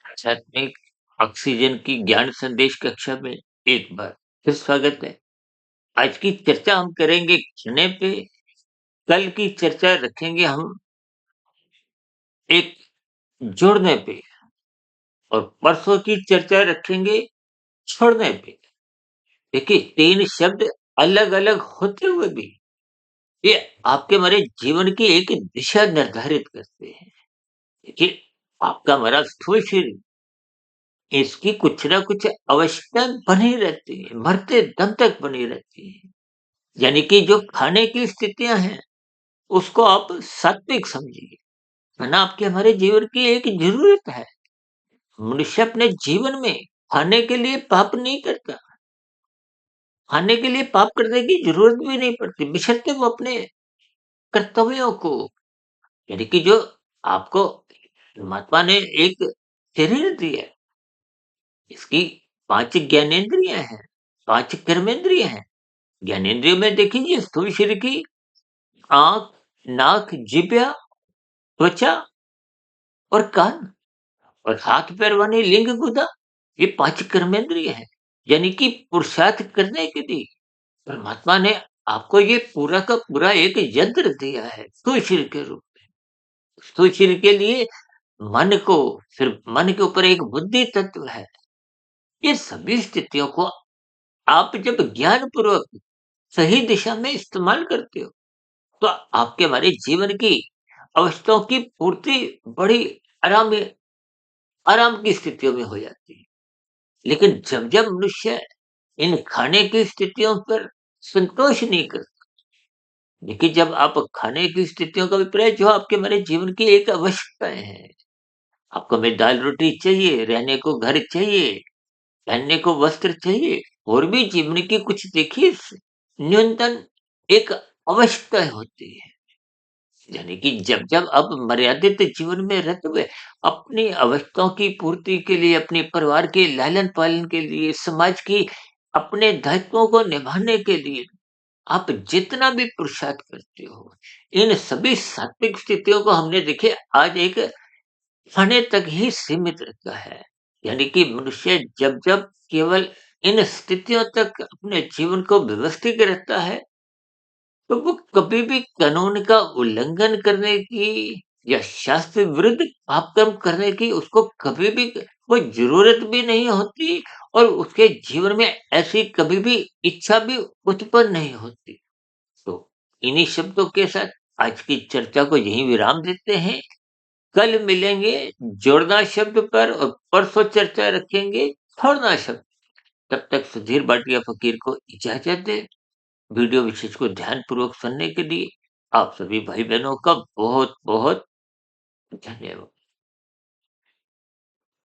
आध्यात्मिक ऑक्सीजन की ज्ञान संदेश कक्षा में एक बार फिर स्वागत है। आज की चर्चा हम करेंगे खाने पे, कल की चर्चा रखेंगे हम एक जुड़ने पे और परसों की चर्चा रखेंगे छोड़ने पे। देखिए 3 शब्द अलग-अलग होते हुए भी ये आपके हमारे जीवन की एक दिशा निर्धारित करते हैं। देखिए आपका हमारा स्थूल शरीर इसकी कुछ ना कुछ आवश्यकताएँ बनी रहती है, मरते दम तक बनी रहती है। यानी कि जो खाने की स्थितियाँ हैं, उसको आप सात्विक समझिए, खाना आपके हमारे जीवन की एक ज़रूरत है। मनुष्य अपने जीवन में खाने के लिए पाप नहीं करता, खाने के लिए पाप करने की ज़रूरत भी नहीं पड़ती, बशर्ते वो अपने कर्तव्यों को यानी कि जो आपको परमात्मा ने एक शरीर दिया है, इसकी 5 ज्ञानेंद्रियाँ हैं, 5 कर्मेंद्रिय हैं। ज्ञानेंद्रियों में देखिए स्थूल शरीर की आँख, नाक, जिह्वा, त्वचा और कान और हाथ पैर वाले लिंग गुदा ये 5 कर्मेंद्रिय हैं। यानी कि पुरुषार्थ करने के लिए परमात्मा ने आपको ये पूरा का पूरा एक यंत्र दिया है स्थूल शरीर के रूप में। स्थूल शरीर के लिए मन को फिर मन के ऊपर एक बुद्धि तत्व है। ये सभी स्थितियों को आप जब ज्ञान पूर्वक सही दिशा में इस्तेमाल करते हो, तो आपके हमारे जीवन की अवस्थाओं की पूर्ति बड़ी आराम आराम की स्थितियों में हो जाती है। लेकिन जब-जब मनुष्य इन खाने की स्थितियों पर संतोष नहीं करता, देखिए जब आप खाने की स्थितियों का अभिप्राय जो आपके हमारे जीवन की एक आवश्यकताएँ हैं। आपको हमें दाल-रोटी चाहिए, रहने को घर चाहिए, पहनने को वस्त्र चाहिए और भी जीवन की कुछ देखिए न्यूनतम एक आवश्यकताएँ होती है। यानी कि जब-जब आप मर्यादित जीवन में रहते हुए अपनी आवश्यकताओं की पूर्ति के लिए, अपने परिवार के लालन-पालन के लिए, समाज की अपने दायित्वों को निभाने के लिए आप जितना भी पुरुषार्थ करते हो, इन सभी सात्विक स्थितियों को हमने देखिए आज एक खाने तक ही सीमित रखा है। यानी कि मनुष्य जब-जब केवल इन स्थितियों तक अपने जीवन को व्यवस्थित रखता है, तो वो कभी भी कानून का उल्लंघन करने की या शास्त्र विरुद्ध पाप कर्म करने की उसको कभी भी कोई ज़रूरत भी नहीं होती और उसके जीवन में ऐसी कभी भी इच्छा भी उत्पन्न नहीं होती। तो इन्हीं शब्दों के साथ आज की चर्चा को यहीं विराम देते हैं। कल मिलेंगे जोड़ना शब्द पर और परसों चर्चा रखेंगे छोड़ना शब्द। तब तक सुधीर भाटिया फकीर को इजाज़त दें। वीडियो विशेष को ध्यानपूर्वक सुनने के लिए आप सभी भाई-बहनों का बहुत-बहुत धन्यवाद।